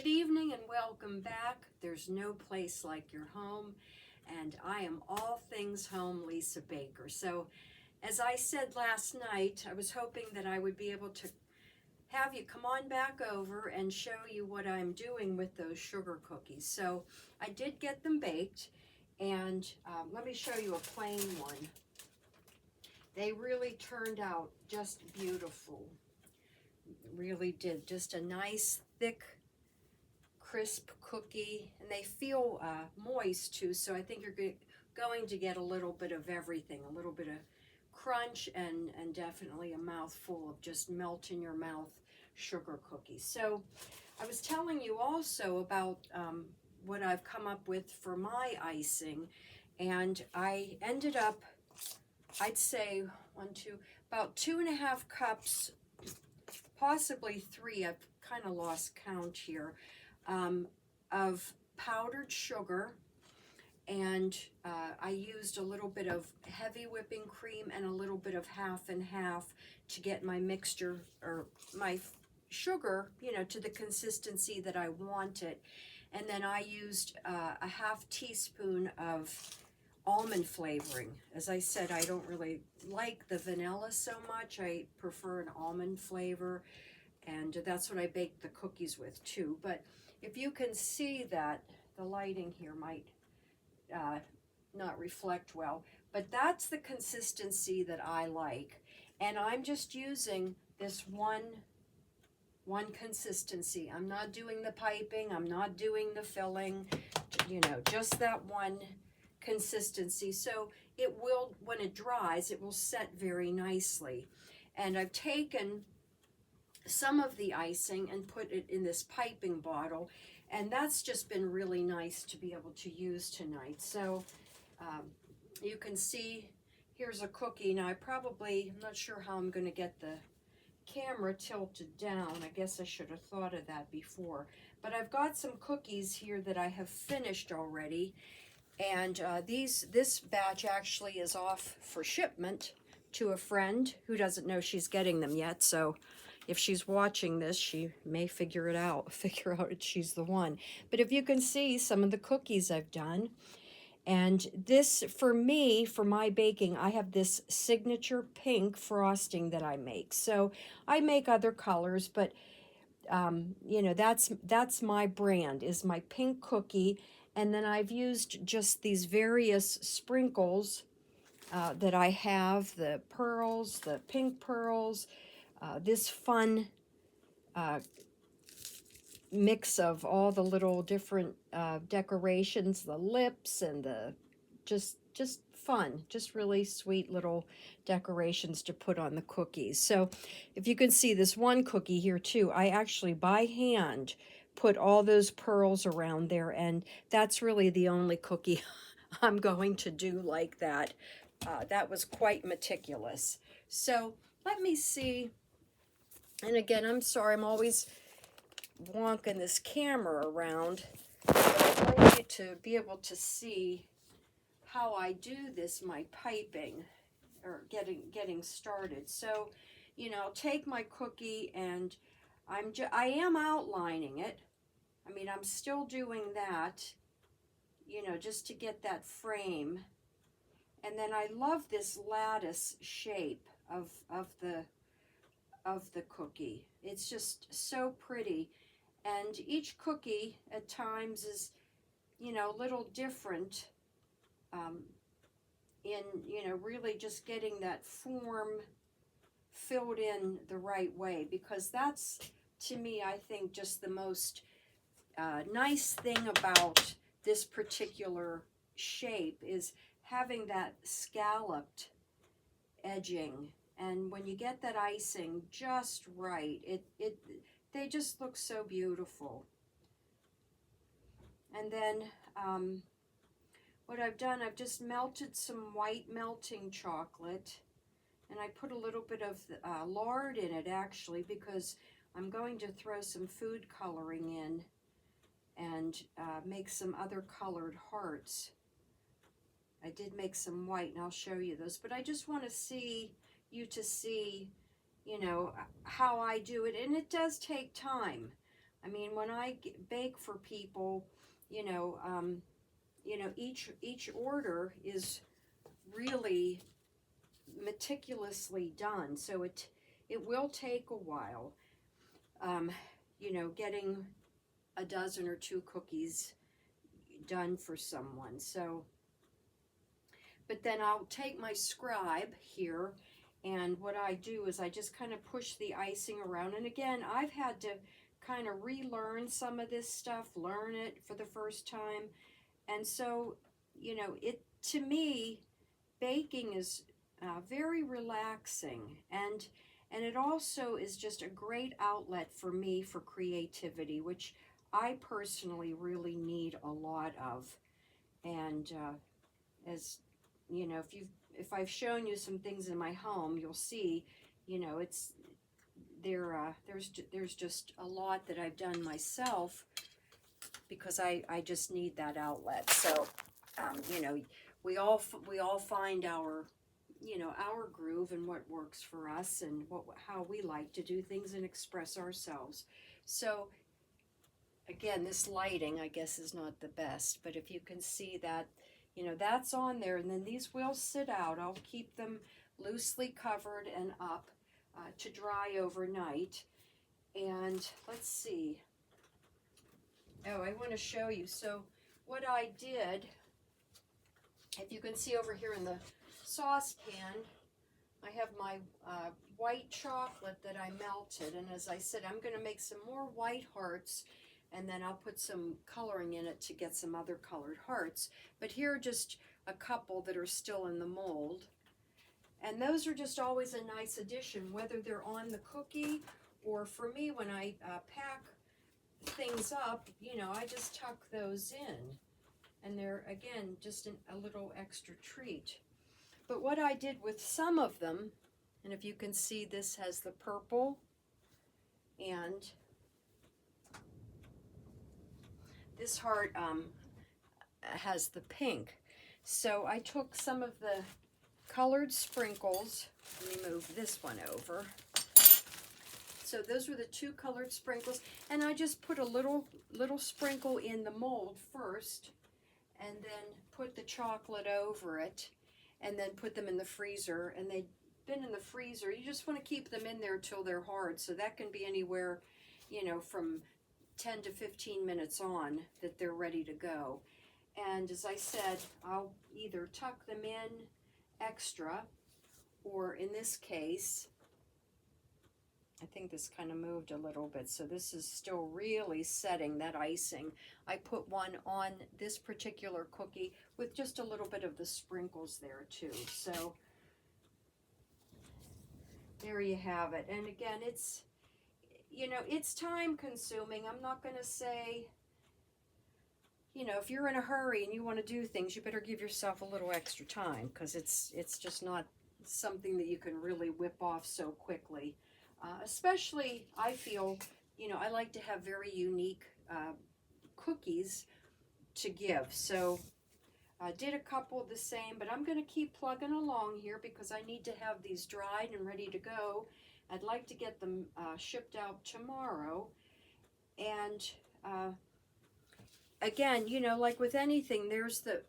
Good evening and welcome back. There's no place like your home, and I am all things home, Lisa Baker. So, as I said last night, I was hoping that I would be able to have you come on back over and show you what I'm doing with those sugar cookies. So, I did get them baked, and let me show you a plain one. They really turned out just beautiful. Really did. Just a nice, thick, crisp cookie, and they feel moist too, so I think you're going to get a little bit of everything, a little bit of crunch and definitely a mouthful of just melt in your mouth sugar cookies. So I was telling you also about what I've come up with for my icing, and I ended up, I'd say about 2.5 cups, possibly 3, I've kind of lost count here, of powdered sugar, and I used a little bit of heavy whipping cream and a little bit of half and half to get my mixture, or my sugar, to the consistency that I wanted. And then I used a half teaspoon of almond flavoring. As I said, I don't really like the vanilla so much. I prefer an almond flavor, and that's what I baked the cookies with too. But if you can see that, the lighting here might not reflect well, but that's the consistency that I like. And I'm just using this one consistency. I'm not doing the piping, I'm not doing the filling, just that one consistency. So it will, when it dries, it will set very nicely. And I've taken some of the icing and put it in this piping bottle, and that's just been really nice to be able to use tonight. So you can see here's a cookie. Now I'm not sure how I'm going to get the camera tilted down. I guess I should have thought of that before, but I've got some cookies here that I have finished already, and this batch actually is off for shipment to a friend who doesn't know she's getting them yet. So if she's watching this, she may figure out that she's the one. But if you can see some of the cookies I've done, and this, for me, for my baking, I have this signature pink frosting that I make. So I make other colors, but that's my brand, is my pink cookie. And then I've used just these various sprinkles that I have, the pearls, the pink pearls, this fun mix of all the little different decorations, the lips and the just fun, just really sweet little decorations to put on the cookies. So if you can see this one cookie here too, I actually by hand put all those pearls around there, and that's really the only cookie I'm going to do like that. That was quite meticulous. So let me see. And again, I'm sorry, I'm always wonking this camera around, but I'd like you to be able to see how I do this, my piping, or getting started. So, I'll take my cookie, and I am outlining it. I mean, I'm still doing that, just to get that frame. And then I love this lattice shape of the cookie. It's just so pretty. And each cookie at times is, a little different in, really just getting that form filled in the right way, because that's, to me, I think, just the most nice thing about this particular shape is having that scalloped edging. And when you get that icing just right, they just look so beautiful. And then what I've done, I've just melted some white melting chocolate, and I put a little bit of lard in it, actually, because I'm going to throw some food coloring in and make some other colored hearts. I did make some white, and I'll show you those, but I just want to see how I do it. And it does take time, I mean, when I bake for people, you know, each order is really meticulously done, so it will take a while. Um, getting a dozen or two cookies done for someone. So, but then I'll take my scribe here, and what I do is I just kind of push the icing around. And again, I've had to kind of relearn some of this stuff, learn it for the first time. And so, it, to me, baking is very relaxing, and it also is just a great outlet for me for creativity, which I personally really need a lot of. And as if I've shown you some things in my home, you'll see, it's there's just a lot that I've done myself because I just need that outlet. So, we all find our our groove and what works for us and how we like to do things and express ourselves. So again, this lighting I guess is not the best, but if you can see that, that's on there, and then these will sit out. I'll keep them loosely covered and up to dry overnight. And let's see. Oh, I want to show you. So what I did, if you can see over here in the saucepan, I have my white chocolate that I melted, and as I said, I'm going to make some more white hearts, and then I'll put some coloring in it to get some other colored hearts. But here are just a couple that are still in the mold, and those are just always a nice addition, whether they're on the cookie or for me when I pack things up, I just tuck those in, and they're again just a little extra treat. But what I did with some of them, and if you can see, this has the purple and this heart has the pink. So I took some of the colored sprinkles. Let me move this one over. So those were the two colored sprinkles, and I just put a little sprinkle in the mold first, and then put the chocolate over it, and then put them in the freezer. And they've been in the freezer. You just want to keep them in there till they're hard, so that can be anywhere, from 10 to 15 minutes on that they're ready to go. And as I said, I'll either tuck them in extra, or in this case, I think this kind of moved a little bit, so this is still really setting that icing. I put one on this particular cookie with just a little bit of the sprinkles there too. So there you have it. And again, it's time consuming. I'm not going to say, if you're in a hurry and you want to do things, you better give yourself a little extra time, because it's just not something that you can really whip off so quickly. Especially, I feel, I like to have very unique cookies to give. So I did a couple of the same, but I'm going to keep plugging along here because I need to have these dried and ready to go. I'd like to get them shipped out tomorrow. And again, like with anything, there's the,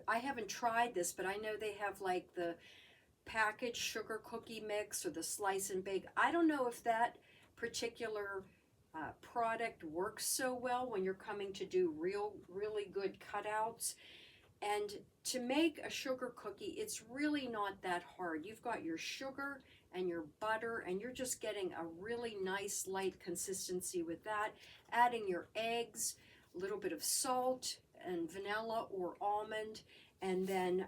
I haven't tried this, but I know they have like the packaged sugar cookie mix or the slice and bake. I don't know if that particular product works so well when you're coming to do really good cutouts. And to make a sugar cookie, it's really not that hard. You've got your sugar and your butter, and you're just getting a really nice light consistency with that. Adding your eggs, a little bit of salt and vanilla or almond, and then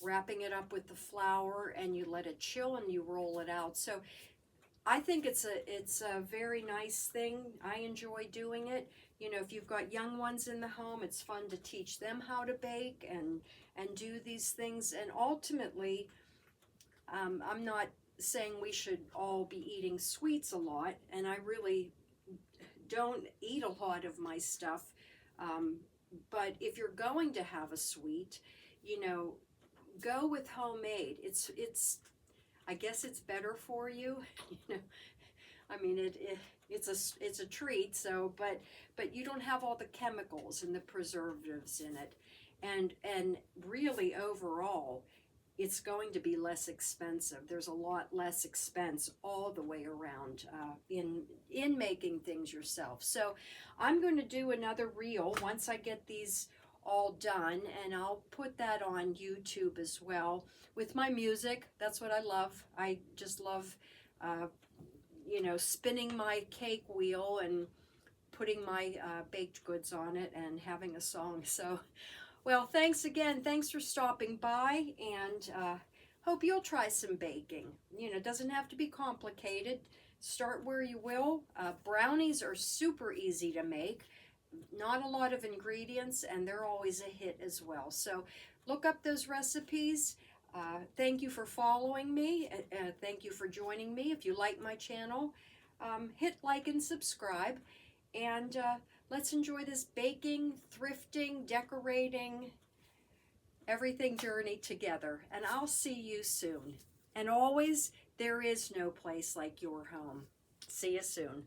wrapping it up with the flour, and you let it chill and you roll it out. So I think it's a very nice thing. I enjoy doing it. If you've got young ones in the home, it's fun to teach them how to bake and do these things. And ultimately, I'm not saying we should all be eating sweets a lot, and I really don't eat a lot of my stuff. But if you're going to have a sweet, go with homemade. It's I guess it's better for you. I mean, it's a treat. So, but you don't have all the chemicals and the preservatives in it, and really overall, it's going to be less expensive. There's a lot less expense all the way around in making things yourself. So I'm going to do another reel once I get these all done, and I'll put that on YouTube as well with my music. That's what I love. I just love, spinning my cake wheel and putting my baked goods on it and having a song. So, well, thanks again. Thanks for stopping by, and hope you'll try some baking. It doesn't have to be complicated. Start where you will. Brownies are super easy to make. Not a lot of ingredients, and they're always a hit as well. So look up those recipes. Thank you for following me. Thank you for joining me. If you like my channel, hit like and subscribe. And let's enjoy this baking, thrifting, decorating, everything journey together. And I'll see you soon. And always, there is no place like your home. See you soon.